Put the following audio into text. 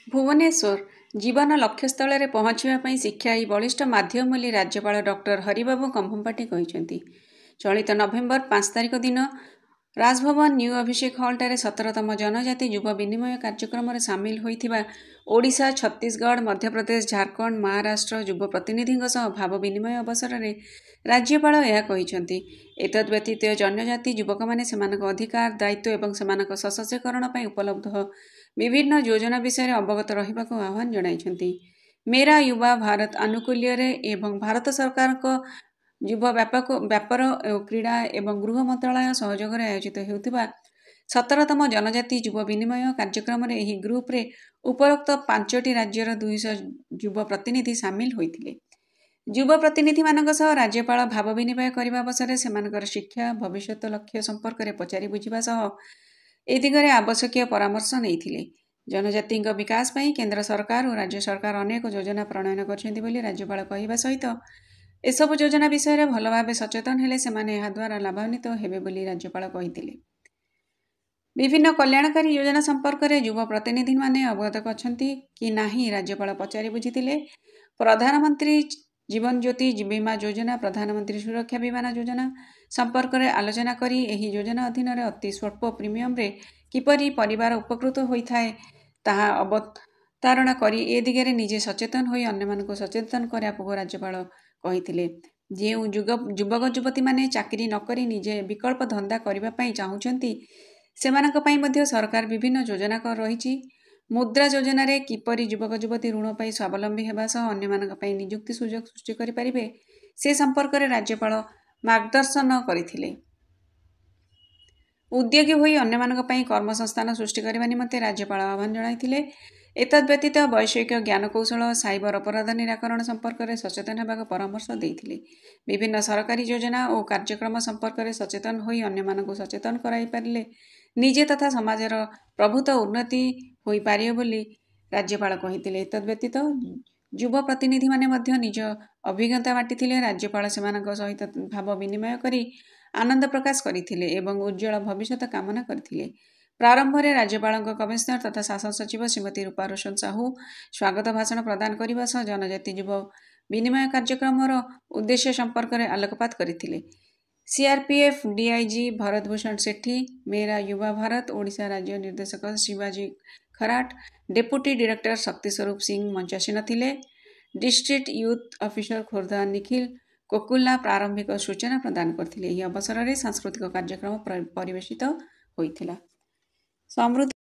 ଭୁବନେଶ୍ୱର ଜୀବନ ଲକ୍ଷ୍ୟସ୍ଥଳରେ ପହଞ୍ଚିବା ପାଇଁ ଶିକ୍ଷା ହିଁ ବଳିଷ୍ଠ ମାଧ୍ୟମ ବୋଲି ରାଜ୍ୟପାଳ ଡକ୍ଟର ହରିବାବୁ କମ୍ଭମପାଟି କହିଛନ୍ତି। ଚଳିତ ନଭେମ୍ବର 5 ତାରିଖ ଦିନ ରାଜଭବନ ନ୍ୟୁ ଅଭିଷେକ ହଲ୍ଠାରେ 17ତମ ଜନଜାତି ଯୁବ ବିନିମୟ କାର୍ଯ୍ୟକ୍ରମରେ ସାମିଲ ହୋଇଥିବା ଓଡ଼ିଶା, ଛତିଶଗଡ଼, ମଧ୍ୟପ୍ରଦେଶ, ଝାରଖଣ୍ଡ, ମହାରାଷ୍ଟ୍ର ଯୁବ ପ୍ରତିନିଧିଙ୍କ ସହ ଭାବ ବିନିମୟ ଅବସରରେ ରାଜ୍ୟପାଳ ଏହା କହିଛନ୍ତି। ଏତଦ୍‌ବ୍ୟତୀତ ଜନଜାତି ଯୁବକମାନେ ସେମାନଙ୍କ ଅଧିକାର, ଦାୟିତ୍ୱ ଏବଂ ସେମାନଙ୍କ ସଶକ୍ତିକରଣ ପାଇଁ ଉପଲବ୍ଧ ବିଭିନ୍ନ ଯୋଜନା ବିଷୟରେ ଅବଗତ ରହିବାକୁ ଆହ୍ୱାନ ଜଣାଇଛନ୍ତି। ମେରା ୟୁବା ଭାରତ ଆନୁକୂଲ୍ୟରେ ଏବଂ ଭାରତ ସରକାରଙ୍କ ଯୁବ ବ୍ୟାପାର ଓ କ୍ରୀଡ଼ା ଏବଂ ଗୃହ ମନ୍ତ୍ରଣାଳୟ ସହଯୋଗରେ ଆୟୋଜିତ ହେଉଥିବା 17ତମ ଜନଜାତି ଯୁବ ବିନିମୟ କାର୍ଯ୍ୟକ୍ରମରେ ଏହି ଗ୍ରୁପରେ ଉପରୋକ୍ତ 5ଟି ରାଜ୍ୟର 200 ଯୁବ ପ୍ରତିନିଧି ସାମିଲ ହୋଇଥିଲେ। ଯୁବ ପ୍ରତିନିଧିମାନଙ୍କ ସହ ରାଜ୍ୟପାଳ ଭାବ ବିନିମୟ କରିବା ଅବସରରେ ସେମାନଙ୍କର ଶିକ୍ଷା, ଭବିଷ୍ୟତ ଲକ୍ଷ୍ୟ ସମ୍ପର୍କରେ ପଚାରି ବୁଝିବା ସହ ଏ ଦିଗରେ ଆବଶ୍ୟକୀୟ ପରାମର୍ଶ ନେଇଥିଲେ। ଜନଜାତିଙ୍କ ବିକାଶ ପାଇଁ କେନ୍ଦ୍ର ସରକାର ଓ ରାଜ୍ୟ ସରକାର ଅନେକ ଯୋଜନା ପ୍ରଣୟନ କରିଛନ୍ତି ବୋଲି ରାଜ୍ୟପାଳ କହିବା ସହିତ ଏସବୁ ଯୋଜନା ବିଷୟରେ ଭଲ ଭାବେ ସଚେତନ ହେଲେ ସେମାନେ ଏହାଦ୍ୱାରା ଲାଭାନ୍ୱିତ ହେବେ ବୋଲି ରାଜ୍ୟପାଳ କହିଥିଲେ। ବିଭିନ୍ନ କଲ୍ୟାଣକାରୀ ଯୋଜନା ସମ୍ପର୍କରେ ଯୁବ ପ୍ରତିନିଧିମାନେ ଅବଗତ ଅଛନ୍ତି କି ନାହିଁ ରାଜ୍ୟପାଳ ପଚାରି ବୁଝିଥିଲେ। ପ୍ରଧାନମନ୍ତ୍ରୀ ଜୀବନ ଜ୍ୟୋତି ବୀମା ଯୋଜନା, ପ୍ରଧାନମନ୍ତ୍ରୀ ସୁରକ୍ଷା ବିମା ଯୋଜନା ସମ୍ପର୍କରେ ଆଲୋଚନା କରି ଏହି ଯୋଜନା ଅଧୀନରେ ଅତି ସ୍ୱଳ୍ପ ପ୍ରିମିୟମରେ କିପରି ପରିବାର ଉପକୃତ ହୋଇଥାଏ ତାହା ଅବତାରଣା କରି ଏ ଦିଗରେ ନିଜେ ସଚେତନ ହୋଇ ଅନ୍ୟମାନଙ୍କୁ ସଚେତନ କରିବାକୁ ରାଜ୍ୟପାଳ କହିଥିଲେ। ଯେଉଁ ଯୁବକ ଯୁବତୀମାନେ ଚାକିରି ନ କରି ନିଜେ ବିକଳ୍ପ ଧନ୍ଦା କରିବା ପାଇଁ ଚାହୁଁଛନ୍ତି ସେମାନଙ୍କ ପାଇଁ ମଧ୍ୟ ସରକାର ବିଭିନ୍ନ ଯୋଜନା ରହିଛି। ମୁଦ୍ରା ଯୋଜନାରେ କିପରି ଯୁବକ ଯୁବତୀ ଋଣ ପାଇ ସ୍ୱାବଲମ୍ବୀ ହେବା ସହ ଅନ୍ୟମାନଙ୍କ ପାଇଁ ନିଯୁକ୍ତି ସୁଯୋଗ ସୃଷ୍ଟି କରିପାରିବେ ସେ ସମ୍ପର୍କରେ ରାଜ୍ୟପାଳ ମାର୍ଗଦର୍ଶନ କରିଥିଲେ। ଉଦ୍ୟୋଗୀ ହୋଇ ଅନ୍ୟମାନଙ୍କ ପାଇଁ କର୍ମସଂସ୍ଥାନ ସୃଷ୍ଟି କରିବା ନିମନ୍ତେ ରାଜ୍ୟପାଳ ଆହ୍ୱାନ ଜଣାଇଥିଲେ। ଏତଦ୍‌ବ୍ୟତୀତ ବୈଷୟିକ ଜ୍ଞାନକୌଶଳ, ସାଇବର ଅପରାଧ ନିରାକରଣ ସମ୍ପର୍କରେ ସଚେତନ ହେବାକୁ ପରାମର୍ଶ ଦେଇଥିଲେ। ବିଭିନ୍ନ ସରକାରୀ ଯୋଜନା ଓ କାର୍ଯ୍ୟକ୍ରମ ସମ୍ପର୍କରେ ସଚେତନ ହୋଇ ଅନ୍ୟମାନଙ୍କୁ ସଚେତନ କରାଇପାରିଲେ ନିଜେ ତଥା ସମାଜର ପ୍ରଭୂତ ଉନ୍ନତି ହୋଇପାରିବ ବୋଲି ରାଜ୍ୟପାଳ କହିଥିଲେ। ଏତଦ୍‌ବ୍ୟତୀତ ଯୁବ ପ୍ରତିନିଧିମାନେ ମଧ୍ୟ ନିଜ ଅଭିଜ୍ଞତା ବାଣ୍ଟିଥିଲେ। ରାଜ୍ୟପାଳ ସେମାନଙ୍କ ସହିତ ଭାବ ବିନିମୟ କରି ଆନନ୍ଦ ପ୍ରକାଶ କରିଥିଲେ ଏବଂ ଉଜ୍ଜ୍ୱଳ ଭବିଷ୍ୟତ କାମନା କରିଥିଲେ। ପ୍ରାରମ୍ଭରେ ରାଜ୍ୟପାଳଙ୍କ କମିଶନର ତଥା ଶାସନ ସଚିବ ଶ୍ରୀମତୀ ରୂପା ରୋଶନ ସାହୁ ସ୍ୱାଗତ ଭାଷଣ ପ୍ରଦାନ କରିବା ସହ ଜନଜାତି ଯୁବ ବିନିମୟ କାର୍ଯ୍ୟକ୍ରମର ଉଦ୍ଦେଶ୍ୟ ସମ୍ପର୍କରେ ଆଲୋକପାତ କରିଥିଲେ। ସିଆର୍‌ପିଏଫ୍ ଡିଆଇଜି ଭରତ ଭୂଷଣ ସେଠୀ, ମେରା ୟୁବା ଭାରତ ଓଡ଼ିଶା ରାଜ୍ୟ ନିର୍ଦ୍ଦେଶକ ଶିବାଜୀ ଖରାଟ, ଡେପୁଟି ଡିରେକ୍ଟର ଶକ୍ତି ସ୍ୱରୂପ ସିଂ ମଞ୍ଚାସୀନ ଥିଲେ। District youth officer Khordha Nikhil Kokula ପ୍ରାରମ୍ଭିକ ସୂଚନା ପ୍ରଦାନ କରିଥିଲେ। ଏହି ଅବସରରେ ସାଂସ୍କୃତିକ କାର୍ଯ୍ୟକ୍ରମ ପରିବେଷିତ ହୋଇଥିଲା। ସମୃଦ୍ଧି